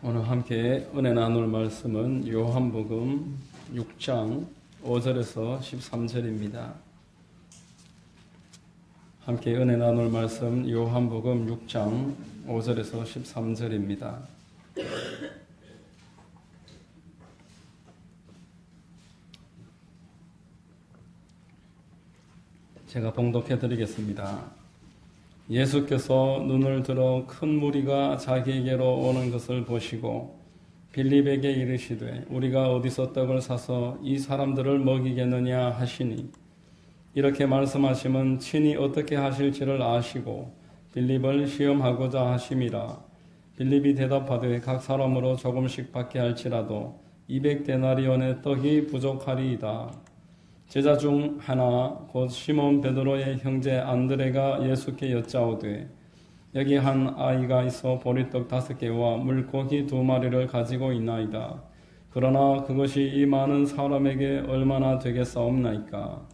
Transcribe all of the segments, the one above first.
오늘 함께 은혜 나눌 말씀은 요한복음 6장 5절에서 13절입니다. 함께 은혜 나눌 말씀 요한복음 6장 5절에서 13절입니다. 제가 봉독해 드리겠습니다. 예수께서 눈을 들어 큰 무리가 자기에게로 오는 것을 보시고 빌립에게 이르시되 우리가 어디서 떡을 사서 이 사람들을 먹이겠느냐 하시니, 이렇게 말씀하심은 친히 어떻게 하실지를 아시고 빌립을 시험하고자 하심이라. 빌립이 대답하되 각 사람으로 조금씩 받게 할지라도 200데나리온의 떡이 부족하리이다. 제자 중 하나 곧 시몬 베드로의 형제 안드레가 예수께 여짜오되 여기 한 아이가 있어 보리떡 5개와 물고기 2마리를 가지고 있나이다. 그러나 그것이 이 많은 사람에게 얼마나 되겠사옵나이까.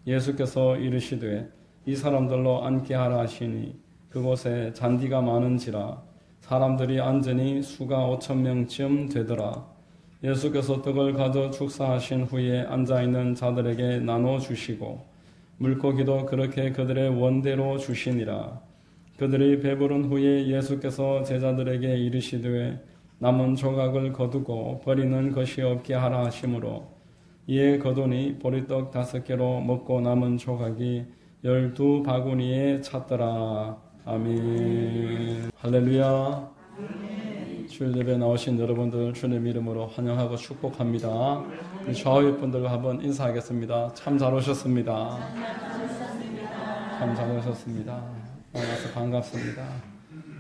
예수께서 이르시되 이 사람들로 앉게 하라 하시니 그곳에 잔디가 많은지라 사람들이 앉으니 수가 5,000명쯤 되더라. 예수께서 떡을 가져 축사하신 후에 앉아있는 자들에게 나눠주시고 물고기도 그렇게 그들의 원대로 주시니라. 그들이 배부른 후에 예수께서 제자들에게 이르시되 남은 조각을 거두고 버리는 것이 없게 하라 하시므로 이에 거두니 보리떡 5개로 먹고 남은 조각이 12바구니에 찼더라. 아멘. 할렐루야. 주일 예배에 나오신 여러분들 주님 이름으로 환영하고 축복합니다. 좌우의 분들과 한번 인사하겠습니다. 참 잘 오셨습니다. 참 잘 오셨습니다. 만나서 반갑습니다.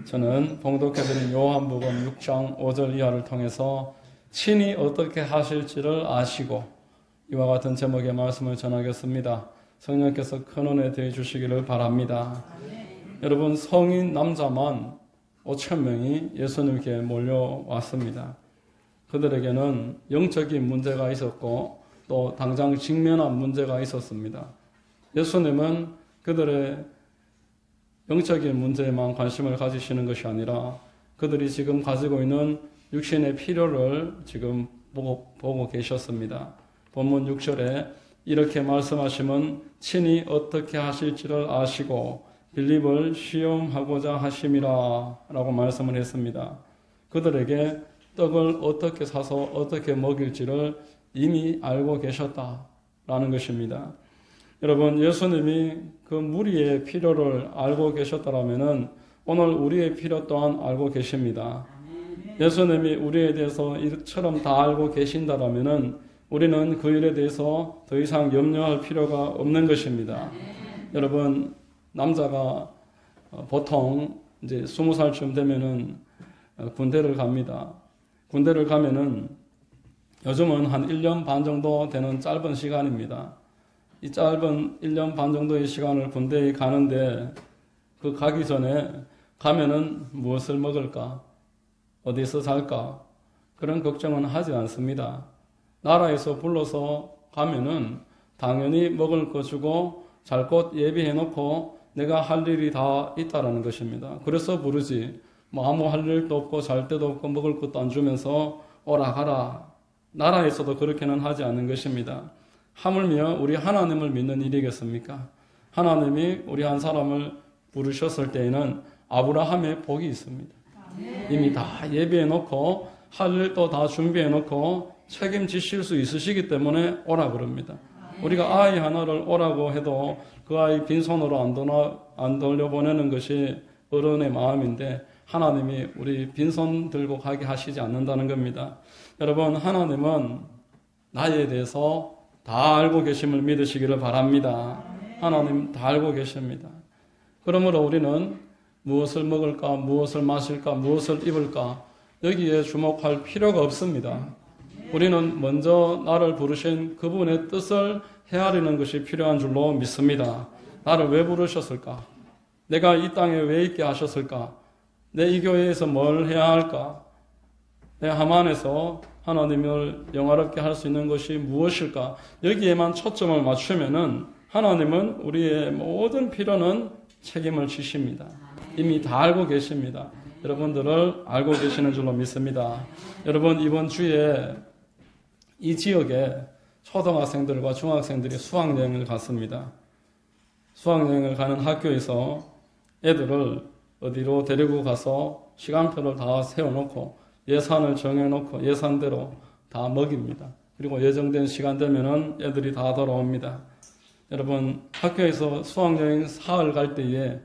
저는 봉독해드린 요한복음 6장 5절 이하를 통해서 친히 어떻게 하실지를 아시고, 이와 같은 제목의 말씀을 전하겠습니다. 성령께서 큰 은혜 되어 주시기를 바랍니다. 여러분, 성인 남자만 5,000명이 예수님께 몰려왔습니다. 그들에게는 영적인 문제가 있었고 또 당장 직면한 문제가 있었습니다. 예수님은 그들의 영적인 문제에만 관심을 가지시는 것이 아니라 그들이 지금 가지고 있는 육신의 필요를 지금 보고 계셨습니다. 본문 6절에 이렇게 말씀하시면 친히 어떻게 하실지를 아시고 빌립을 시험하고자 하심이라 라고 말씀을 했습니다. 그들에게 떡을 어떻게 사서 어떻게 먹일지를 이미 알고 계셨다라는 것입니다. 여러분, 예수님이 그 무리의 필요를 알고 계셨다라면 오늘 우리의 필요 또한 알고 계십니다. 예수님이 우리에 대해서 이처럼 다 알고 계신다라면 우리는 그 일에 대해서 더 이상 염려할 필요가 없는 것입니다. 여러분, 남자가 보통 이제 20살쯤 되면은 군대를 갑니다. 군대를 가면은 요즘은 한 1년 반 정도 되는 짧은 시간입니다. 이 짧은 1년 반 정도의 시간을 군대에 가는데 그 가기 전에 가면은 무엇을 먹을까? 어디서 살까? 그런 걱정은 하지 않습니다. 나라에서 불러서 가면은 당연히 먹을 거 주고 잘 곳 예비해 놓고 내가 할 일이 다 있다라는 것입니다. 그래서 부르지, 아무 할 일도 없고 잘 데도 없고 먹을 것도 안 주면서 오라 가라. 나라에서도 그렇게는 하지 않는 것입니다. 하물며 우리 하나님을 믿는 일이겠습니까? 하나님이 우리 한 사람을 부르셨을 때에는 아브라함의 복이 있습니다. 이미 다 예비해 놓고 할 일도 다 준비해 놓고 책임지실 수 있으시기 때문에 오라 그럽니다. 우리가 아이 하나를 오라고 해도 그 아이 빈손으로 안 돌려보내는 것이 어른의 마음인데 하나님이 우리 빈손 들고 가게 하시지 않는다는 겁니다. 여러분, 하나님은 나에 대해서 다 알고 계심을 믿으시기를 바랍니다. 하나님 다 알고 계십니다. 그러므로 우리는 무엇을 먹을까, 무엇을 마실까, 무엇을 입을까 여기에 주목할 필요가 없습니다. 우리는 먼저 나를 부르신 그분의 뜻을 헤아리는 것이 필요한 줄로 믿습니다. 나를 왜 부르셨을까? 내가 이 땅에 왜 있게 하셨을까? 내 이 교회에서 뭘 해야 할까? 내 하만에서 하나님을 영화롭게 할 수 있는 것이 무엇일까? 여기에만 초점을 맞추면은 하나님은 우리의 모든 필요는 책임을 지십니다. 이미 다 알고 계십니다. 여러분들을 알고 계시는 줄로 믿습니다. 여러분, 이번 주에 이 지역에 초등학생들과 중학생들이 수학여행을 갔습니다. 수학여행을 가는 학교에서 애들을 어디로 데리고 가서 시간표를 다 세워놓고 예산을 정해놓고 예산대로 다 먹입니다. 그리고 예정된 시간 되면은 애들이 다 돌아옵니다. 여러분, 학교에서 수학여행 사흘 갈 때에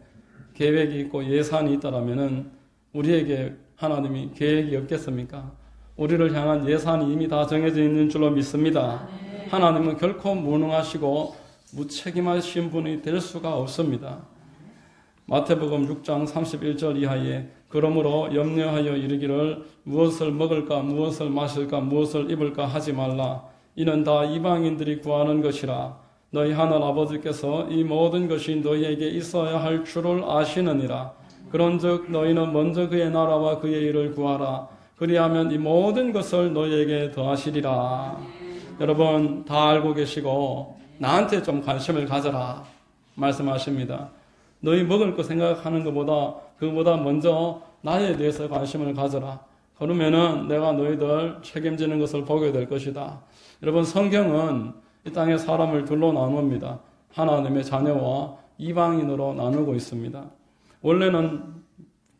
계획이 있고 예산이 있다라면은 우리에게 하나님이 계획이 없겠습니까? 우리를 향한 예산이 이미 다 정해져 있는 줄로 믿습니다. 하나님은 결코 무능하시고 무책임하신 분이 될 수가 없습니다. 마태복음 6장 31절 이하에 그러므로 염려하여 이르기를 무엇을 먹을까 무엇을 마실까 무엇을 입을까 하지 말라. 이는 다 이방인들이 구하는 것이라. 너희 하늘 아버지께서 이 모든 것이 너희에게 있어야 할 줄을 아시느니라. 그런즉 너희는 먼저 그의 나라와 그의 일을 구하라. 그리하면 이 모든 것을 너희에게 더하시리라. 여러분 다 알고 계시고 나한테 좀 관심을 가져라 말씀하십니다. 너희 먹을 거 생각하는 것보다 그보다 먼저 나에 대해서 관심을 가져라. 그러면은 내가 너희들 책임지는 것을 보게 될 것이다. 여러분, 성경은 이 땅의 사람을 둘로 나눕니다. 하나님의 자녀와 이방인으로 나누고 있습니다. 원래는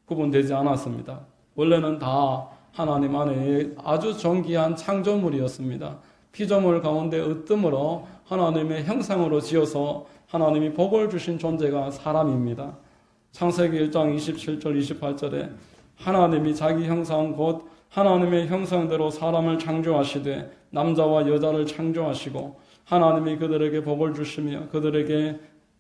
구분되지 않았습니다. 원래는 다 하나님 안에 아주 존귀한 창조물이었습니다. 피조물 가운데 으뜸으로 하나님의 형상으로 지어서 하나님이 복을 주신 존재가 사람입니다. 창세기 1장 27절 28절에 하나님이 자기 형상 곧 하나님의 형상대로 사람을 창조하시되 남자와 여자를 창조하시고 하나님이 그들에게 복을 주시며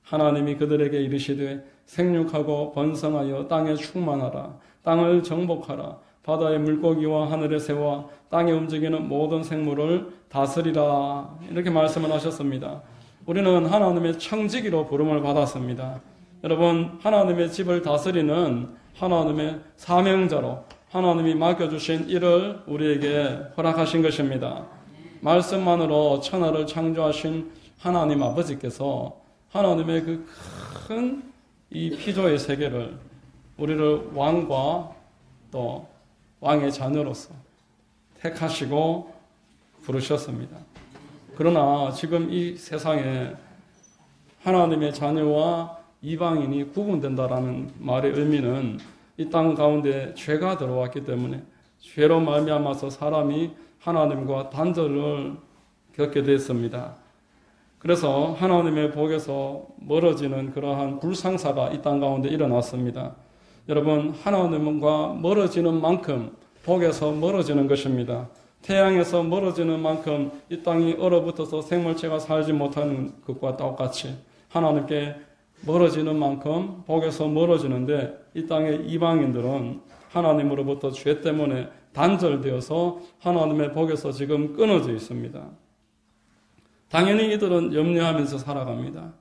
하나님이 그들에게 이르시되 생육하고 번성하여 땅에 충만하라. 땅을 정복하라. 바다의 물고기와 하늘의 새와 땅에 움직이는 모든 생물을 다스리라. 이렇게 말씀을 하셨습니다. 우리는 하나님의 청지기로 부름을 받았습니다. 여러분, 하나님의 집을 다스리는 하나님의 사명자로 하나님이 맡겨주신 일을 우리에게 허락하신 것입니다. 말씀만으로 천하를 창조하신 하나님 아버지께서 하나님의 그 큰 이 피조의 세계를 우리를 왕과 또 왕의 자녀로서 택하시고 부르셨습니다. 그러나 지금 이 세상에 하나님의 자녀와 이방인이 구분된다라는 말의 의미는 이 땅 가운데 죄가 들어왔기 때문에 죄로 말미암아서 사람이 하나님과 단절을 겪게 됐습니다. 그래서 하나님의 복에서 멀어지는 그러한 불상사가 이 땅 가운데 일어났습니다. 여러분, 하나님과 멀어지는 만큼 복에서 멀어지는 것입니다. 태양에서 멀어지는 만큼 이 땅이 얼어붙어서 생물체가 살지 못하는 것과 똑같이 하나님께 멀어지는 만큼 복에서 멀어지는데 이 땅의 이방인들은 하나님으로부터 죄 때문에 단절되어서 하나님의 복에서 지금 끊어져 있습니다. 당연히 이들은 염려하면서 살아갑니다.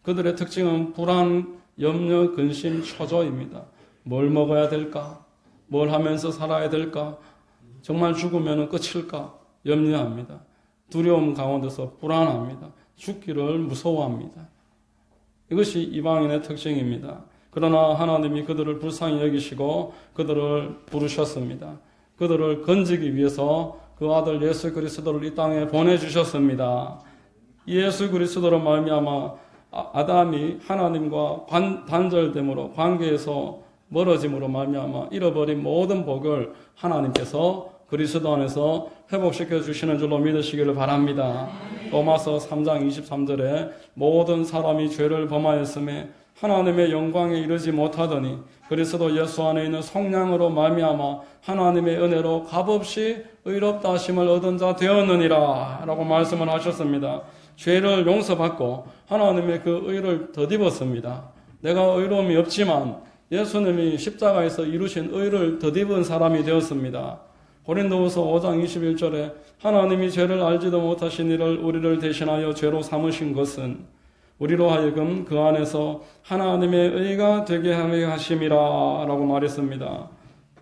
그들의 특징은 불안, 염려, 근심, 초조입니다. 뭘 먹어야 될까? 뭘 하면서 살아야 될까? 정말 죽으면 끝일까? 염려합니다. 두려움 가운데서 불안합니다. 죽기를 무서워합니다. 이것이 이방인의 특징입니다. 그러나 하나님이 그들을 불쌍히 여기시고 그들을 부르셨습니다. 그들을 건지기 위해서 그 아들 예수 그리스도를 이 땅에 보내주셨습니다. 예수 그리스도로 말미암아 아담이 하나님과 단절됨으로 관계에서 멀어짐으로 말미암아 잃어버린 모든 복을 하나님께서 그리스도 안에서 회복시켜 주시는 줄로 믿으시기를 바랍니다. 로마서 3장 23절에 모든 사람이 죄를 범하였음에 하나님의 영광에 이르지 못하더니 그리스도 예수 안에 있는 성령으로 말미암아 하나님의 은혜로 값없이 의롭다 하심을 얻은 자 되었느니라 라고 말씀을 하셨습니다. 죄를 용서받고 하나님의 그 의를 덧입었습니다. 내가 의로움이 없지만 예수님이 십자가에서 이루신 의를 덧입은 사람이 되었습니다. 고린도후서 5장 21절에 하나님이 죄를 알지도 못하신 이를 우리를 대신하여 죄로 삼으신 것은 우리로 하여금 그 안에서 하나님의 의가 되게 하려 하심이라 라고 말했습니다.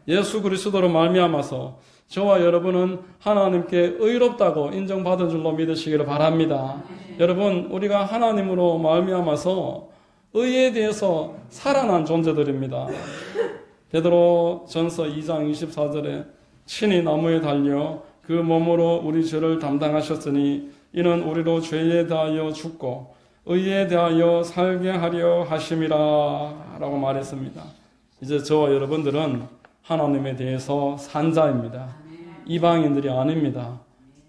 예수 그리스도로 말미암아서 저와 여러분은 하나님께 의롭다고 인정받은 줄로 믿으시기를 바랍니다. 여러분, 우리가 하나님으로 말미암아서 의에 대해서 살아난 존재들입니다. 베드로전서 2장 24절에 친히 나무에 달려 그 몸으로 우리 죄를 담당하셨으니 이는 우리로 죄에 대하여 죽고 의에 대하여 살게 하려 하심이라 라고 말했습니다. 이제 저와 여러분들은 하나님에 대해서 산 자입니다. 이방인들이 아닙니다.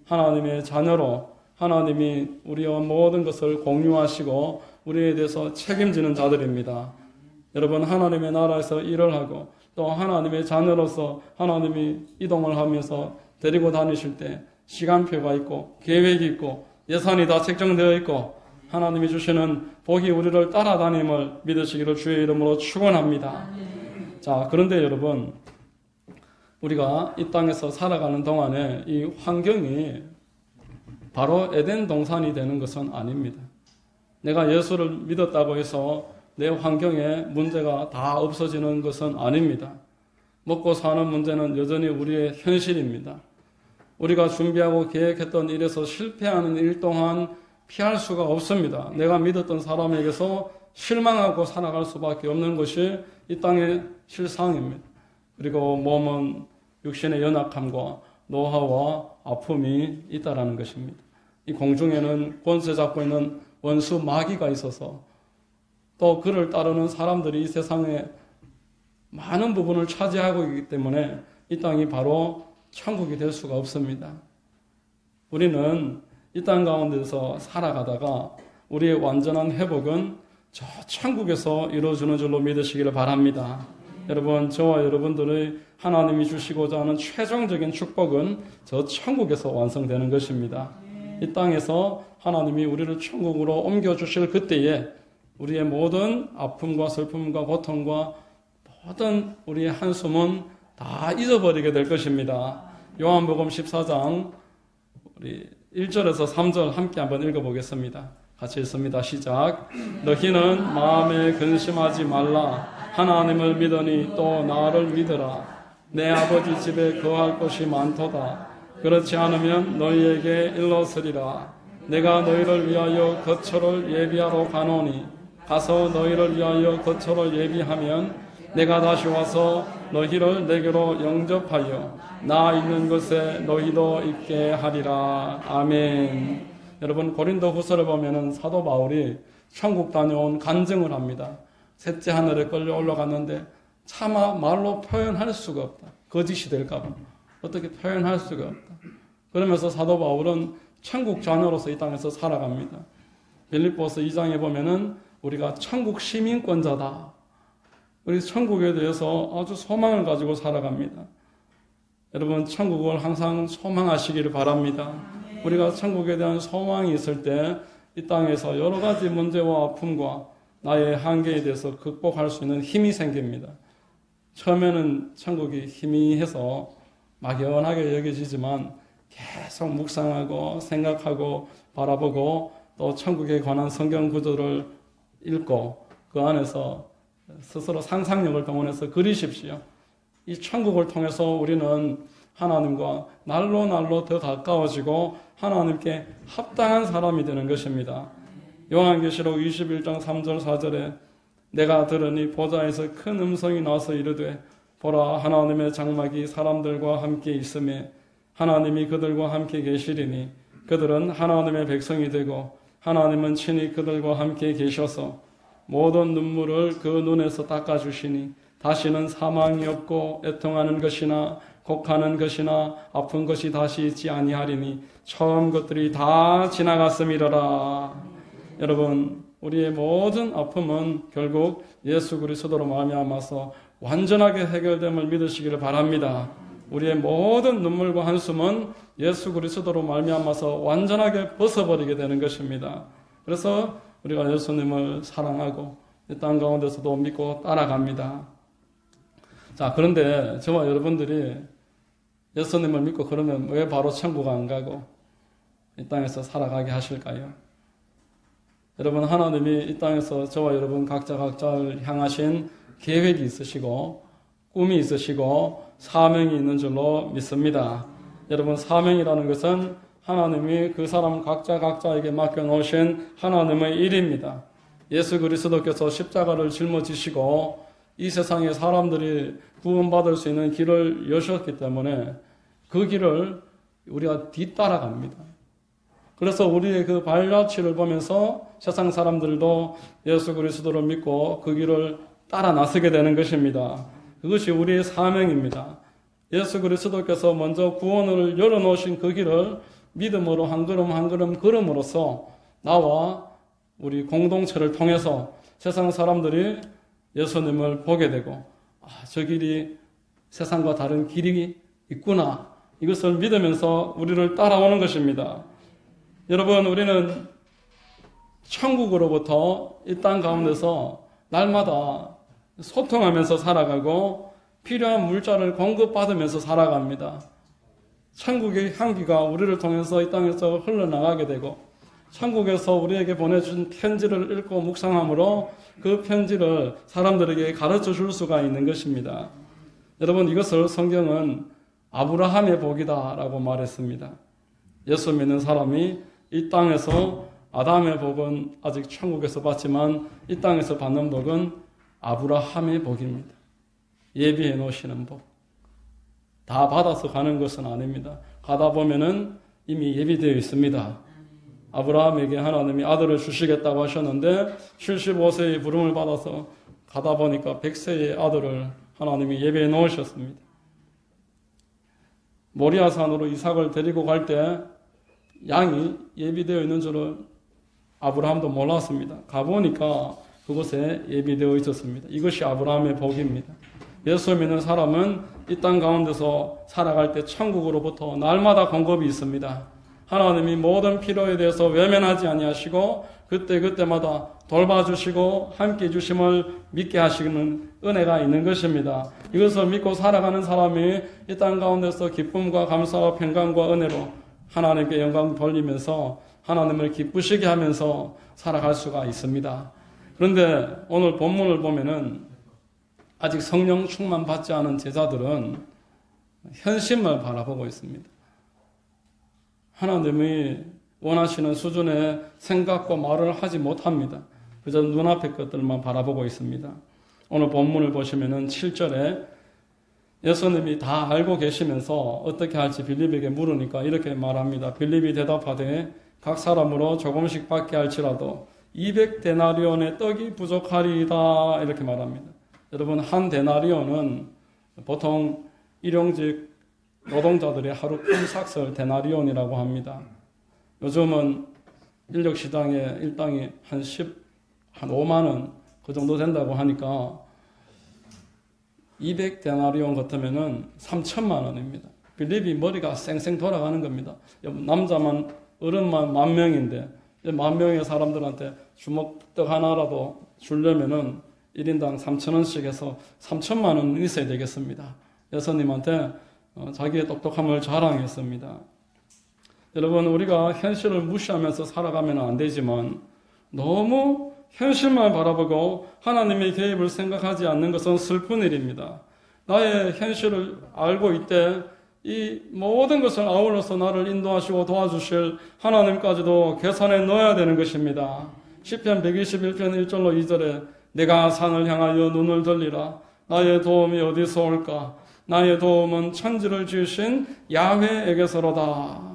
하나님의 자녀로 하나님이 우리와 모든 것을 공유하시고 우리에 대해서 책임지는 자들입니다. 여러분, 하나님의 나라에서 일을 하고 또 하나님의 자녀로서 하나님이 이동을 하면서 데리고 다니실 때 시간표가 있고 계획이 있고 예산이 다 책정되어 있고 하나님이 주시는 복이 우리를 따라다님을 믿으시기를 주의 이름으로 축원합니다. 자, 그런데 여러분, 우리가 이 땅에서 살아가는 동안에 이 환경이 바로 에덴 동산이 되는 것은 아닙니다. 내가 예수를 믿었다고 해서 내 환경에 문제가 다 없어지는 것은 아닙니다. 먹고 사는 문제는 여전히 우리의 현실입니다. 우리가 준비하고 계획했던 일에서 실패하는 일 또한 피할 수가 없습니다. 내가 믿었던 사람에게서 실망하고 살아갈 수밖에 없는 것이 이 땅의 실상입니다. 그리고 몸은 육신의 연약함과 노화와 아픔이 있다라는 것입니다. 이 공중에는 권세 잡고 있는 원수 마귀가 있어서 또 그를 따르는 사람들이 이 세상에 많은 부분을 차지하고 있기 때문에 이 땅이 바로 천국이 될 수가 없습니다. 우리는 이 땅 가운데서 살아가다가 우리의 완전한 회복은 저 천국에서 이루어지는 줄로 믿으시기를 바랍니다. 여러분, 저와 여러분들의 하나님이 주시고자 하는 최종적인 축복은 저 천국에서 완성되는 것입니다. 이 땅에서 하나님이 우리를 천국으로 옮겨주실 그때에 우리의 모든 아픔과 슬픔과 고통과 모든 우리의 한숨은 다 잊어버리게 될 것입니다. 요한복음 14장 우리 1절에서 3절 함께 한번 읽어보겠습니다. 같이 읽습니다. 시작. 너희는 마음에 근심하지 말라. 하나님을 믿으니 또 나를 믿으라. 내 아버지 집에 거할 곳이 많도다. 그렇지 않으면 너희에게 일러서리라. 내가 너희를 위하여 거처를 예비하러 가노니 가서 너희를 위하여 거처를 예비하면 내가 다시 와서 너희를 내게로 영접하여 나 있는 곳에 너희도 있게 하리라. 아멘. 여러분, 고린도 후서를 보면은 사도 바울이 천국 다녀온 간증을 합니다. 셋째 하늘에 끌려 올라갔는데 차마 말로 표현할 수가 없다. 거짓이 될까 봐. 어떻게 표현할 수가 없다. 그러면서 사도 바울은 천국 자녀로서 이 땅에서 살아갑니다. 빌립보서 2장에 보면은 우리가 천국 시민권자다. 우리 천국에 대해서 아주 소망을 가지고 살아갑니다. 여러분, 천국을 항상 소망하시기를 바랍니다. 우리가 천국에 대한 소망이 있을 때 이 땅에서 여러 가지 문제와 아픔과 나의 한계에 대해서 극복할 수 있는 힘이 생깁니다. 처음에는 천국이 희미해서 막연하게 여겨지지만 계속 묵상하고 생각하고 바라보고 또 천국에 관한 성경 구절을 읽고 그 안에서 스스로 상상력을 동원해서 그리십시오. 이 천국을 통해서 우리는 하나님과 날로 더 가까워지고 하나님께 합당한 사람이 되는 것입니다. 요한계시록 21장 3절 4절에 내가 들으니 보좌에서 큰 음성이 나서 이르되 보라, 하나님의 장막이 사람들과 함께 있음에 하나님이 그들과 함께 계시리니 그들은 하나님의 백성이 되고 하나님은 친히 그들과 함께 계셔서 모든 눈물을 그 눈에서 닦아주시니 다시는 사망이 없고 애통하는 것이나 곡하는 것이나 아픈 것이 다시 있지 아니하리니 처음 것들이 다 지나갔음이로라. 여러분, 우리의 모든 아픔은 결국 예수 그리스도로 말미암아서 완전하게 해결됨을 믿으시기를 바랍니다. 우리의 모든 눈물과 한숨은 예수 그리스도로 말미암아서 완전하게 벗어버리게 되는 것입니다. 그래서 우리가 예수님을 사랑하고 이 땅 가운데서도 믿고 따라갑니다. 자, 그런데 저와 여러분들이 예수님을 믿고 그러면 왜 바로 천국 안 가고 이 땅에서 살아가게 하실까요? 여러분, 하나님이 이 땅에서 저와 여러분 각자를 향하신 계획이 있으시고 꿈이 있으시고 사명이 있는 줄로 믿습니다. 여러분, 사명이라는 것은 하나님이 그 사람 각자에게 맡겨놓으신 하나님의 일입니다. 예수 그리스도께서 십자가를 짊어지시고 이 세상에 사람들이 구원받을 수 있는 길을 여셨기 때문에 그 길을 우리가 뒤따라갑니다. 그래서 우리의 그 발자취를 보면서 세상 사람들도 예수 그리스도를 믿고 그 길을 따라 나서게 되는 것입니다. 그것이 우리의 사명입니다. 예수 그리스도께서 먼저 구원을 열어놓으신 그 길을 믿음으로 한 걸음 한 걸음 걸음으로써 나와 우리 공동체를 통해서 세상 사람들이 예수님을 보게 되고 저 길이 세상과 다른 길이 있구나 이것을 믿으면서 우리를 따라오는 것입니다. 여러분 우리는 천국으로부터 이 땅 가운데서 날마다 소통하면서 살아가고 필요한 물자를 공급받으면서 살아갑니다. 천국의 향기가 우리를 통해서 이 땅에서 흘러나가게 되고 천국에서 우리에게 보내준 편지를 읽고 묵상함으로 그 편지를 사람들에게 가르쳐 줄 수가 있는 것입니다. 여러분 이것을 성경은 아브라함의 복이다라고 말했습니다. 예수 믿는 사람이 이 땅에서 아담의 복은 아직 천국에서 받지만 이 땅에서 받는 복은 아브라함의 복입니다. 예비해 놓으시는 복. 다 받아서 가는 것은 아닙니다. 가다 보면은 이미 예비되어 있습니다. 아브라함에게 하나님이 아들을 주시겠다고 하셨는데 75세의 부름을 받아서 가다 보니까 100세의 아들을 하나님이 예비해 놓으셨습니다. 모리아산으로 이삭을 데리고 갈 때 양이 예비되어 있는 줄은 아브라함도 몰랐습니다. 가보니까 그곳에 예비되어 있었습니다. 이것이 아브라함의 복입니다. 예수 믿는 사람은 이 땅 가운데서 살아갈 때 천국으로부터 날마다 공급이 있습니다. 하나님이 모든 필요에 대해서 외면하지 아니하시고 그때그때마다 돌봐주시고 함께 해주심을 믿게 하시는 은혜가 있는 것입니다. 이것을 믿고 살아가는 사람이 이 땅 가운데서 기쁨과 감사와 평강과 은혜로 하나님께 영광 돌리면서 하나님을 기쁘시게 하면서 살아갈 수가 있습니다. 그런데 오늘 본문을 보면은 아직 성령 충만 받지 않은 제자들은 현실만 바라보고 있습니다. 하나님이 원하시는 수준의 생각과 말을 하지 못합니다. 그저 눈앞의 것들만 바라보고 있습니다. 오늘 본문을 보시면은 7절에 예수님이 다 알고 계시면서 어떻게 할지 빌립에게 물으니까 이렇게 말합니다. 빌립이 대답하되 각 사람으로 조금씩 받게 할지라도 200데나리온의 떡이 부족하리이다 이렇게 말합니다. 여러분 한 데나리온은 보통 일용직 노동자들의 하루 품삯을 데나리온이라고 합니다. 요즘은 인력시장에 일당이 한 5만 원 그 정도 된다고 하니까 200데나리온 같으면은 3천만 원입니다. 빌립이 머리가 쌩쌩 돌아가는 겁니다. 남자만 어른만 10,000명인데 10,000명의 사람들한테 주먹떡 하나라도 주려면은 1인당 3,000원씩 해서 3천만 원 있어야 되겠습니다. 예수님한테 자기의 똑똑함을 자랑했습니다. 여러분 우리가 현실을 무시하면서 살아가면 안 되지만 너무 현실만 바라보고 하나님의 개입을 생각하지 않는 것은 슬픈 일입니다. 나의 현실을 알고 있되 이 모든 것을 아울러서 나를 인도하시고 도와주실 하나님까지도 계산해 넣어야 되는 것입니다. 시편 121편 1절로 2절에 내가 산을 향하여 눈을 들리라. 나의 도움이 어디서 올까? 나의 도움은 천지를 지으신 야훼에게서로다.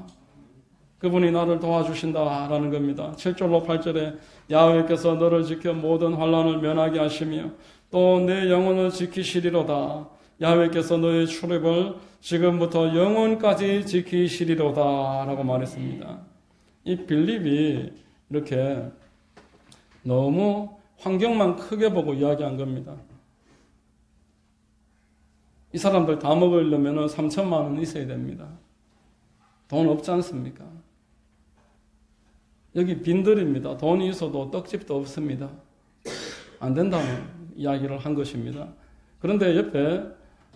그분이 나를 도와주신다라는 겁니다. 7절로 8절에 야훼께서 너를 지켜 모든 환난을 면하게 하시며 또 내 영혼을 지키시리로다. 야훼께서 너의 출입을 지금부터 영원까지 지키시리로다 라고 말했습니다. 이 빌립이 이렇게 너무 환경만 크게 보고 이야기한 겁니다. 이 사람들 다 먹으려면 3천만 원 있어야 됩니다. 돈 없지 않습니까? 여기 빈들입니다. 돈이 있어도 떡집도 없습니다. 안 된다는 이야기를 한 것입니다. 그런데 옆에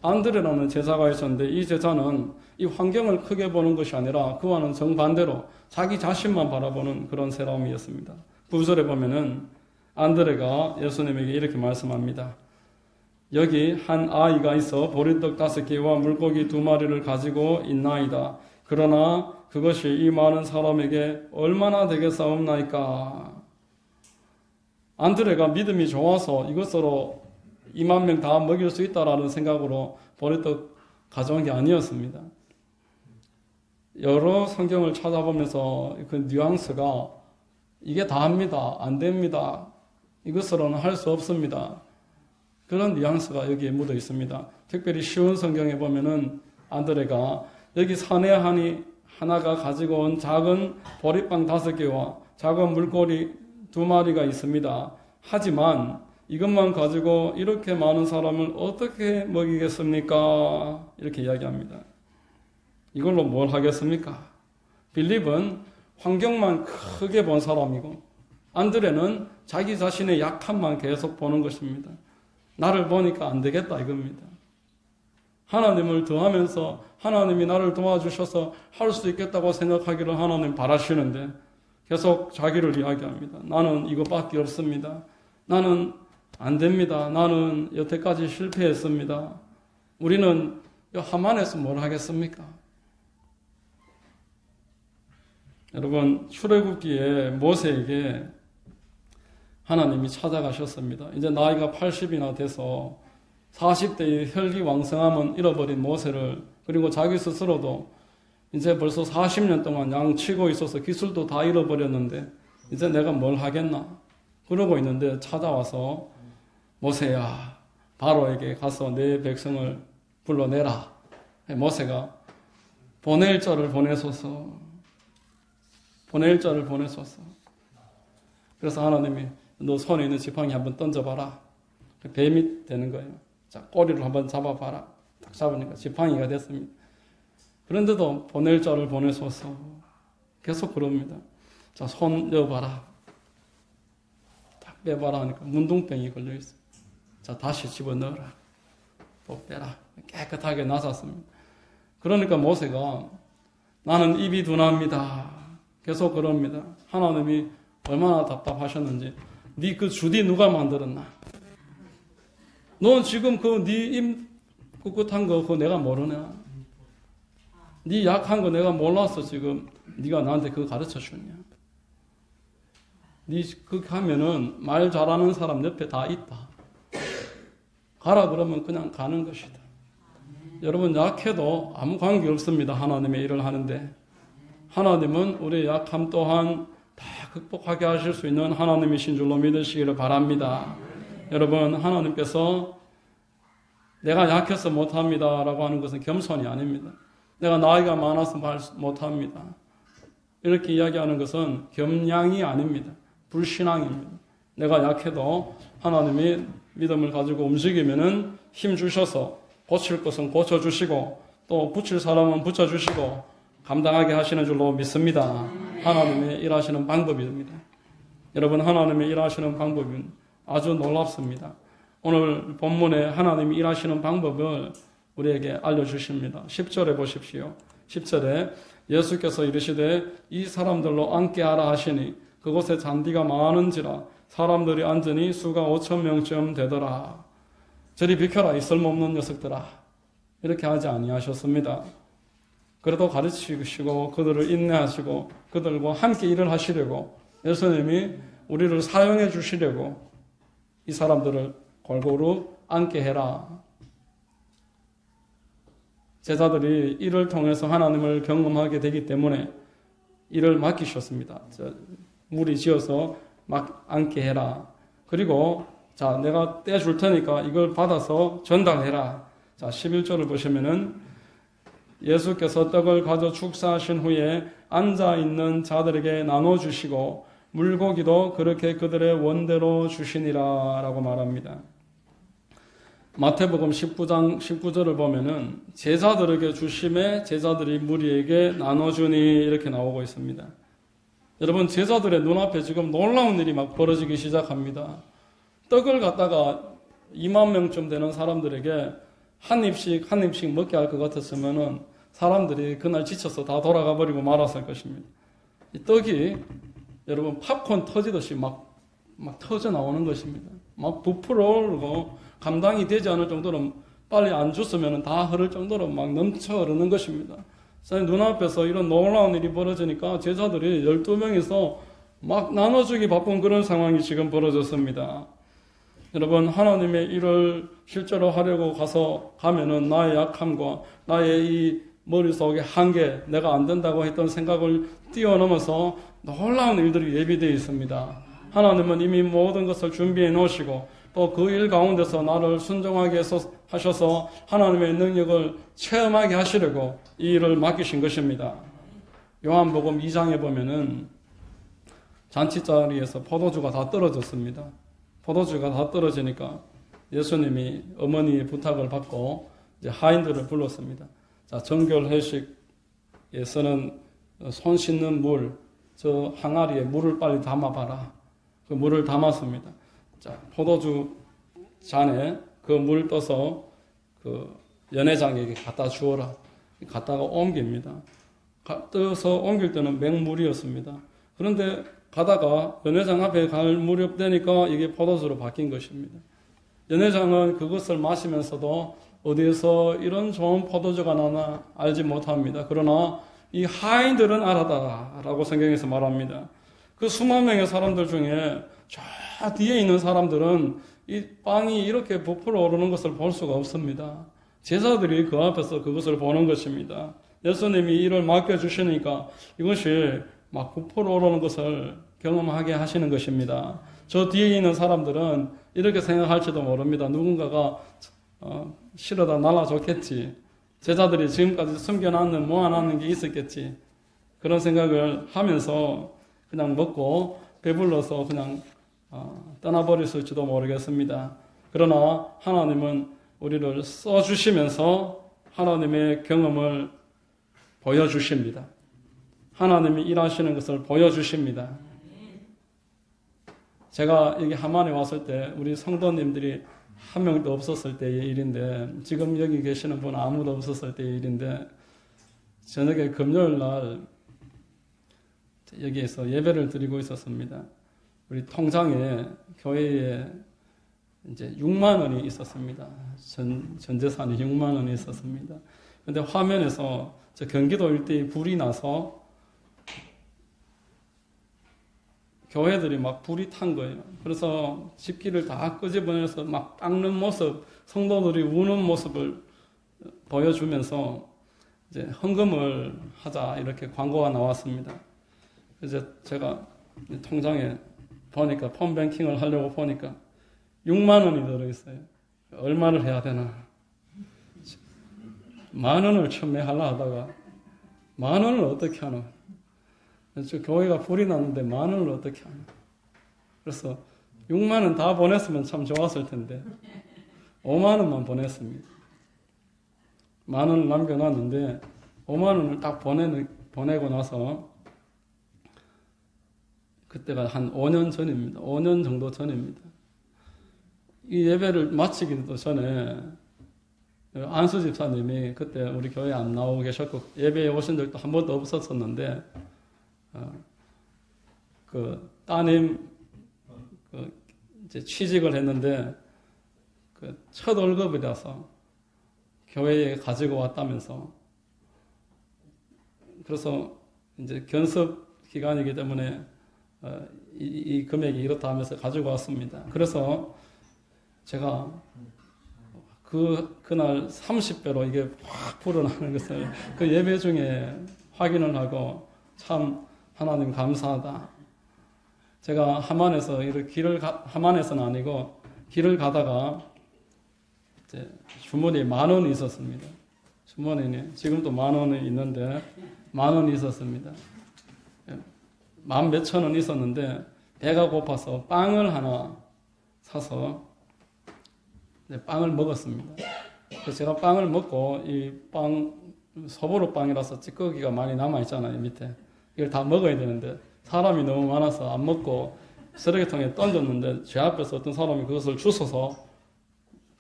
안드레라는 제자가 있었는데 이 제자는 이 환경을 크게 보는 것이 아니라 그와는 정반대로 자기 자신만 바라보는 그런 사람이었습니다. 9절에 보면은 안드레가 예수님에게 이렇게 말씀합니다. 여기 한 아이가 있어 보리떡 5개와 물고기 2마리를 가지고 있나이다. 그러나 그것이 이 많은 사람에게 얼마나 되겠사옵나이까. 안드레가 믿음이 좋아서 이것으로 2만 명 다 먹일 수 있다라는 생각으로 보리떡 가져온 게 아니었습니다. 여러 성경을 찾아보면서 그 뉘앙스가 이게 다합니다. 안 됩니다. 이것으로는 할 수 없습니다. 그런 뉘앙스가 여기에 묻어 있습니다. 특별히 쉬운 성경에 보면은 아드레가 여기 사내 하나가 가지고 온 작은 보리빵 5개와 작은 물고기 2마리가 있습니다. 하지만 이것만 가지고 이렇게 많은 사람을 어떻게 먹이겠습니까? 이렇게 이야기합니다. 이걸로 뭘 하겠습니까? 빌립은 환경만 크게 본 사람이고 안드레는 자기 자신의 약함만 계속 보는 것입니다. 나를 보니까 안 되겠다 이겁니다. 하나님을 더하면서 하나님이 나를 도와주셔서 할 수 있겠다고 생각하기를 하나님 바라시는데 계속 자기를 이야기합니다. 나는 이것밖에 없습니다. 나는 안 됩니다. 나는 여태까지 실패했습니다. 우리는 하만에서 뭘 하겠습니까? 여러분, 출애굽기에 모세에게 하나님이 찾아가셨습니다. 이제 나이가 80이나 돼서 40대의 혈기왕성함은 잃어버린 모세를, 그리고 자기 스스로도 이제 벌써 40년 동안 양치고 있어서 기술도 다 잃어버렸는데 이제 내가 뭘 하겠나? 그러고 있는데 찾아와서 모세야, 바로에게 가서 내 백성을 불러내라. 모세가 보낼 자를 보내소서. 그래서 하나님이 너 손에 있는 지팡이 한번 던져봐라. 뱀이 되는 거예요. 자, 꼬리를 한번 잡아봐라. 딱 잡으니까 지팡이가 됐습니다. 그런데도 보낼 자를 보내소서. 계속 그럽니다. 자, 손 여봐라. 딱 빼봐라 하니까 문둥병이 걸려있어요. 자, 다시 집어넣어라. 또 빼라. 깨끗하게 나섰습니다. 그러니까 모세가 나는 입이 둔합니다. 계속 그럽니다. 하나님이 얼마나 답답하셨는지. 네 그 주디 누가 만들었나? 넌 지금 그 네 입 꿋꿋한 거 그거 내가 모르냐? 네 약한 거 내가 몰라서 지금 네가 나한테 그거 가르쳐 주냐? 네 그렇게 하면은 말 잘하는 사람 옆에 다 있다. 가라 그러면 그냥 가는 것이다. 여러분, 약해도 아무 관계 없습니다. 하나님의 일을 하는데 하나님은 우리의 약함 또한 다 극복하게 하실 수 있는 하나님이신 줄로 믿으시기를 바랍니다. 여러분, 하나님께서 내가 약해서 못합니다 라고 하는 것은 겸손이 아닙니다. 내가 나이가 많아서 말 못합니다 이렇게 이야기하는 것은 겸양이 아닙니다. 불신앙입니다. 내가 약해도 하나님이 믿음을 가지고 움직이면은 힘 주셔서 고칠 것은 고쳐주시고 또 붙일 사람은 붙여주시고 감당하게 하시는 줄로 믿습니다. 하나님의 일하시는 방법입니다. 여러분, 하나님의 일하시는 방법은 아주 놀랍습니다. 오늘 본문에 하나님이 일하시는 방법을 우리에게 알려주십니다. 10절에 보십시오. 10절에 예수께서 이르시되 이 사람들로 앉게 하라 하시니 그곳에 잔디가 많은지라 사람들이 앉으니 수가 5,000명쯤 되더라. 저리 비켜라 이 쓸모없는 녀석들아. 이렇게 하지 아니하셨습니다. 그래도 가르치시고 그들을 인내하시고 그들과 함께 일을 하시려고 예수님이 우리를 사용해 주시려고 이 사람들을 골고루 앉게 해라. 제자들이 이를 통해서 하나님을 경험하게 되기 때문에 일을 맡기셨습니다. 무리 지어서 막 앉게 해라. 그리고 자, 내가 떼줄 테니까 이걸 받아서 전달해라. 자, 11절을 보시면은 예수께서 떡을 가져 축사하신 후에 앉아있는 자들에게 나눠주시고 물고기도 그렇게 그들의 원대로 주시니라 라고 말합니다. 마태복음 19장 19절을 보면은 제자들에게 주심에 제자들이 무리에게 나눠주니 이렇게 나오고 있습니다. 여러분, 제자들의 눈앞에 지금 놀라운 일이 막 벌어지기 시작합니다. 떡을 갖다가 2만 명쯤 되는 사람들에게 한 입씩 먹게 할 것 같았으면은 사람들이 그날 지쳐서 다 돌아가 버리고 말았을 것입니다. 이 떡이 여러분 팝콘 터지듯이 막 터져 나오는 것입니다. 막 부풀어 오르고 감당이 되지 않을 정도로 빨리 안 줬으면 다 흐를 정도로 막 넘쳐 흐르는 것입니다. 눈앞에서 이런 놀라운 일이 벌어지니까 제자들이 12명이서 막 나눠주기 바쁜 그런 상황이 지금 벌어졌습니다. 여러분, 하나님의 일을 실제로 하려고 가면은 나의 약함과 나의 이 머릿속의 한계, 내가 안 된다고 했던 생각을 뛰어넘어서 놀라운 일들이 예비되어 있습니다. 하나님은 이미 모든 것을 준비해 놓으시고 또 그 일 가운데서 나를 순종하게 하셔서 하나님의 능력을 체험하게 하시려고 이 일을 맡기신 것입니다. 요한복음 2장에 보면은 잔치자리에서 포도주가 다 떨어졌습니다. 포도주가 다 떨어지니까 예수님이 어머니의 부탁을 받고 이제 하인들을 불렀습니다. 자, 정결회식에서는 손 씻는 물, 저 항아리에 물을 빨리 담아봐라. 그 물을 담았습니다. 자, 포도주 잔에 그 물 떠서 그 연회장에게 갖다 주어라. 갖다가 옮깁니다. 떠서 옮길 때는 맹물이었습니다. 그런데 가다가 연회장 앞에 갈 무렵 되니까 이게 포도주로 바뀐 것입니다. 연회장은 그것을 마시면서도 어디에서 이런 좋은 포도주가 나나 알지 못합니다. 그러나 이 하인들은 알았다라고 성경에서 말합니다. 그 수만 명의 사람들 중에 저 뒤에 있는 사람들은 이 빵이 이렇게 부풀어 오르는 것을 볼 수가 없습니다. 제자들이 그 앞에서 그것을 보는 것입니다. 예수님이 이를 맡겨주시니까 이것이 막 부풀어 오르는 것을 경험하게 하시는 것입니다. 저 뒤에 있는 사람들은 이렇게 생각할지도 모릅니다. 누군가가 실어다 날라줬겠지. 제자들이 지금까지 숨겨놨는 모아놨는 게 있었겠지. 그런 생각을 하면서 그냥 먹고 배불러서 그냥 떠나버렸을지도 모르겠습니다. 그러나 하나님은 우리를 써주시면서 하나님의 경험을 보여주십니다. 하나님이 일하시는 것을 보여주십니다. 제가 여기 하만에 왔을 때 우리 성도님들이 한 명도 없었을 때의 일인데, 지금 여기 계시는 분은 아무도 없었을 때의 일인데, 저녁에 금요일 날 여기에서 예배를 드리고 있었습니다. 우리 통장에 교회에 이제 6만 원이 있었습니다. 전 재산이 6만 원이 있었습니다. 그런데 화면에서 저 경기도 일대에 불이 나서 교회들이 막 불이 탄 거예요. 그래서 집기를 다 끄집어내서 막 닦는 모습, 성도들이 우는 모습을 보여주면서 이제 헌금을 하자 이렇게 광고가 나왔습니다. 이제 제가 통장에 보니까 폰뱅킹을 하려고 보니까 6만 원이 들어있어요. 얼마를 해야 되나? 10,000원을 처음에 하려 하다가 10,000원을 어떻게 하나? 저 교회가 불이 났는데 10,000원을 어떻게 하나? 그래서 6만 원 다 보냈으면 참 좋았을 텐데 5만 원만 보냈습니다. 10,000원을 남겨놨는데 5만 원을 딱 보내고 나서 그때가 한 5년 전입니다. 5년 정도 전입니다. 이 예배를 마치기도 전에 안수 집사님이 그때 우리 교회에 안 나오고 계셨고 예배에 오신 적도 한 번도 없었었는데 그 따님 이제 취직을 했는데 그 첫 월급이라서 교회에 가지고 왔다면서, 그래서 이제 견습 기간이기 때문에 이 금액이 이렇다 하면서 가지고 왔습니다. 그래서 제가 그날 30배로 이게 확 불어나는 것을 그 예배 중에 확인을 하고 참 하나님 감사하다. 제가 하만에서 하만에서는 아니고 길을 가다가 이제 주머니에 10,000원이 있었습니다. 주머니에 지금도 10,000원이 있는데 10,000원이 있었습니다. 10,000몇천 원 있었는데 배가 고파서 빵을 하나 사서 빵을 먹었습니다. 그래서 제가 빵을 먹고 이 빵 소보로 빵이라서 찌꺼기가 많이 남아 있잖아요, 밑에. 이걸 다 먹어야 되는데 사람이 너무 많아서 안 먹고 쓰레기통에 던졌는데 제 앞에서 어떤 사람이 그것을 주워서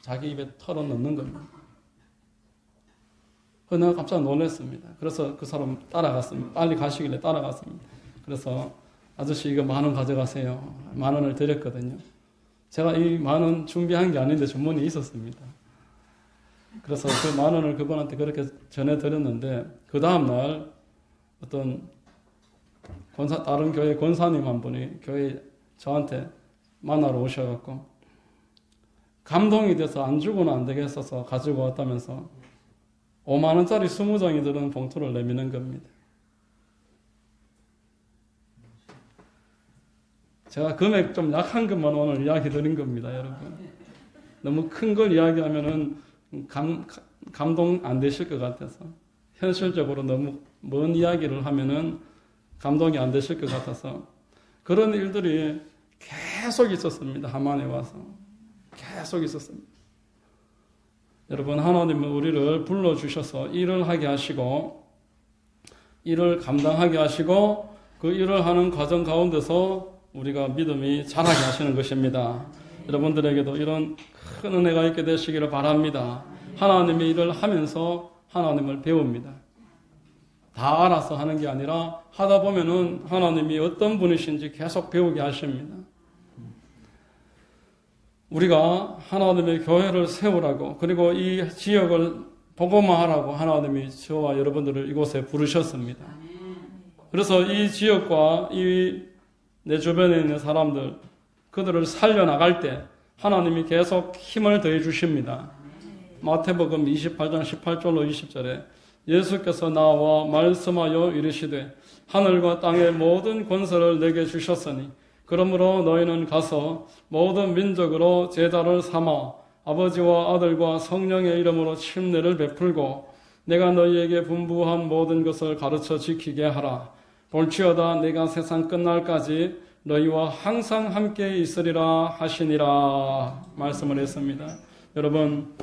자기 입에 털어 넣는 겁니다. 그래서 내가 깜짝 놀랐습니다. 그래서 그 사람 따라갔습니다. 빨리 가시길래 따라갔습니다. 그래서 아저씨 이거 10,000원 가져가세요. 10,000원을 드렸거든요. 제가 이 10,000원 준비한 게 아닌데 주머니에 있었습니다. 그래서 그 10,000원을 그분한테 그렇게 전해드렸는데 그 다음날 어떤 다른 교회 권사님 한 분이 교회 저한테 만나러 오셔갖고 감동이 돼서 안 주고는 안 되겠어서 가지고 왔다면서 5만 원짜리 20장이 들은 봉투를 내미는 겁니다. 제가 금액 좀 약한 것만 오늘 이야기 드린 겁니다, 여러분. 너무 큰 걸 이야기하면은 감동 안 되실 것 같아서, 현실적으로 너무 먼 이야기를 하면은 감동이 안 되실 것 같아서 그런 일들이 계속 있었습니다. 하만에 와서 계속 있었습니다. 여러분, 하나님은 우리를 불러주셔서 일을 하게 하시고 일을 감당하게 하시고 그 일을 하는 과정 가운데서 우리가 믿음이 자라게 하시는 것입니다. 여러분들에게도 이런 큰 은혜가 있게 되시기를 바랍니다. 하나님의 일을 하면서 하나님을 배웁니다. 다 알아서 하는 게 아니라 하다 보면은 하나님이 어떤 분이신지 계속 배우게 하십니다. 우리가 하나님의 교회를 세우라고, 그리고 이 지역을 복음화하라고 하나님이 저와 여러분들을 이곳에 부르셨습니다. 그래서 이 지역과 내 주변에 있는 사람들, 그들을 살려나갈 때 하나님이 계속 힘을 더해 주십니다. 마태복음 28장 18절로 20절에 예수께서 나와 말씀하여 이르시되 하늘과 땅의 모든 권세를 내게 주셨으니 그러므로 너희는 가서 모든 민족으로 제자를 삼아 아버지와 아들과 성령의 이름으로 침례를 베풀고 내가 너희에게 분부한 모든 것을 가르쳐 지키게 하라. 볼지어다 내가 세상 끝날까지 너희와 항상 함께 있으리라 하시니라 말씀을 했습니다. 여러분,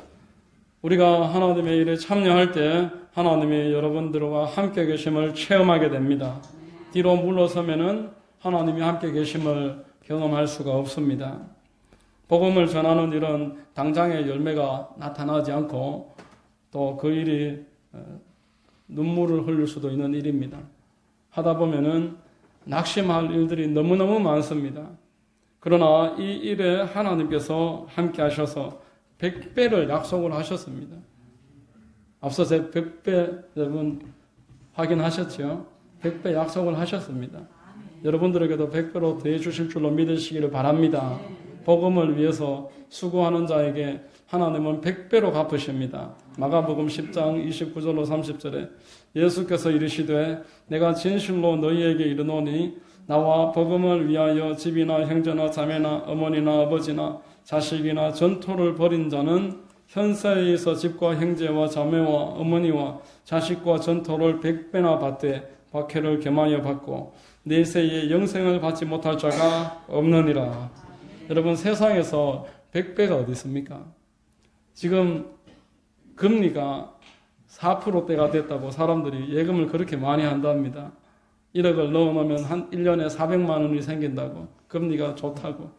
우리가 하나님의 일에 참여할 때 하나님이 여러분들과 함께 계심을 체험하게 됩니다. 뒤로 물러서면은 하나님이 함께 계심을 경험할 수가 없습니다. 복음을 전하는 일은 당장의 열매가 나타나지 않고 또 그 일이 눈물을 흘릴 수도 있는 일입니다. 하다 보면은 낙심할 일들이 너무너무 많습니다. 그러나 이 일에 하나님께서 함께 하셔서 100배를 약속을 하셨습니다. 앞서 제 100배 여러분 확인하셨죠? 100배 약속을 하셨습니다. 여러분들에게도 100배로 더해 주실 줄로 믿으시기를 바랍니다. 복음을 위해서 수고하는 자에게 하나님은 100배로 갚으십니다. 마가복음 10장 29절로 30절에 예수께서 이르시되 내가 진실로 너희에게 이르노니 나와 복음을 위하여 집이나 형제나 자매나 어머니나 아버지나 자식이나 전토를 벌인 자는 현세에서 집과 형제와 자매와 어머니와 자식과 전토를 100배나 받되 박해를 겸하여 받고 내세에 영생을 받지 못할 자가 없느니라. 여러분, 세상에서 100배가 어디 있습니까? 지금 금리가 4%대가 됐다고 사람들이 예금을 그렇게 많이 한답니다. 1억을 넣어놓으면 한 1년에 400만 원이 생긴다고, 금리가 좋다고.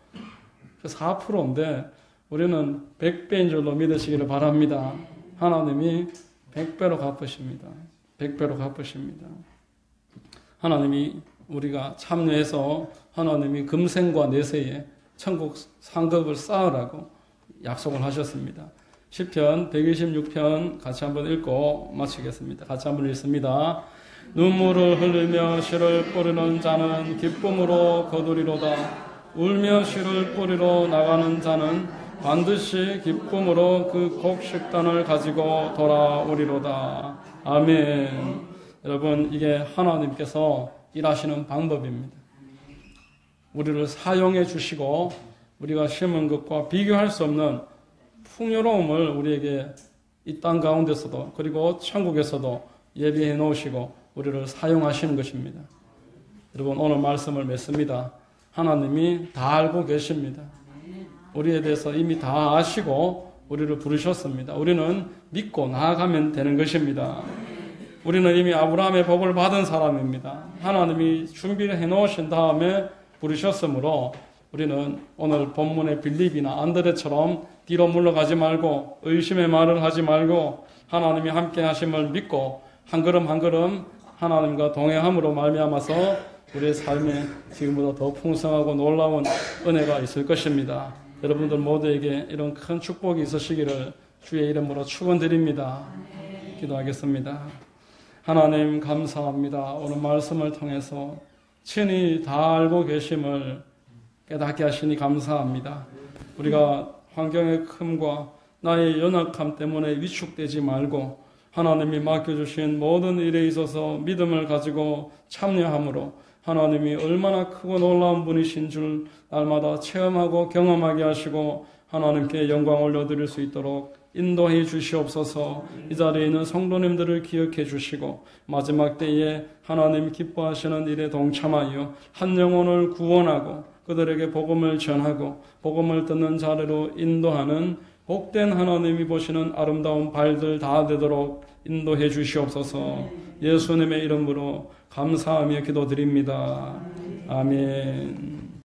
4%인데 우리는 100배인 줄로 믿으시기를 바랍니다. 하나님이 100배로 갚으십니다. 100배로 갚으십니다. 하나님이 우리가 참여해서 하나님이 금생과 내세에 천국 상급을 쌓으라고 약속을 하셨습니다. 시편 126편 같이 한번 읽고 마치겠습니다. 같이 한번 읽습니다. 눈물을 흘리며 씨를 뿌리는 자는 기쁨으로 거두리로다. 울며 씨를 뿌리러 나가는 자는 반드시 기쁨으로 그 곡식단을 가지고 돌아오리로다. 아멘. 여러분, 이게 하나님께서 일하시는 방법입니다. 우리를 사용해 주시고 우리가 심은 것과 비교할 수 없는 풍요로움을 우리에게 이 땅 가운데서도 그리고 천국에서도 예비해 놓으시고 우리를 사용하시는 것입니다. 여러분, 오늘 말씀을 맺습니다. 하나님이 다 알고 계십니다. 우리에 대해서 이미 다 아시고 우리를 부르셨습니다. 우리는 믿고 나아가면 되는 것입니다. 우리는 이미 아브라함의 복을 받은 사람입니다. 하나님이 준비를 해놓으신 다음에 부르셨으므로 우리는 오늘 본문의 빌립이나 안드레처럼 뒤로 물러가지 말고 의심의 말을 하지 말고 하나님이 함께 하심을 믿고 한 걸음 한 걸음 하나님과 동행함으로 말미암아서 우리의 삶에 지금보다 더 풍성하고 놀라운 은혜가 있을 것입니다. 여러분들 모두에게 이런 큰 축복이 있으시기를 주의 이름으로 축원드립니다. 기도하겠습니다. 하나님 감사합니다. 오늘 말씀을 통해서 친히 다 알고 계심을 깨닫게 하시니 감사합니다. 우리가 환경의 큼과 나의 연약함 때문에 위축되지 말고 하나님이 맡겨주신 모든 일에 있어서 믿음을 가지고 참여함으로 하나님이 얼마나 크고 놀라운 분이신 줄 날마다 체험하고 경험하게 하시고 하나님께 영광 올려드릴 수 있도록 인도해 주시옵소서. 이 자리에 있는 성도님들을 기억해 주시고 마지막 때에 하나님 기뻐하시는 일에 동참하여 한 영혼을 구원하고 그들에게 복음을 전하고 복음을 듣는 자리로 인도하는 복된 하나님이 보시는 아름다운 발들 다 되도록 인도해 주시옵소서. 예수님의 이름으로 감사하며 기도드립니다. 아멘.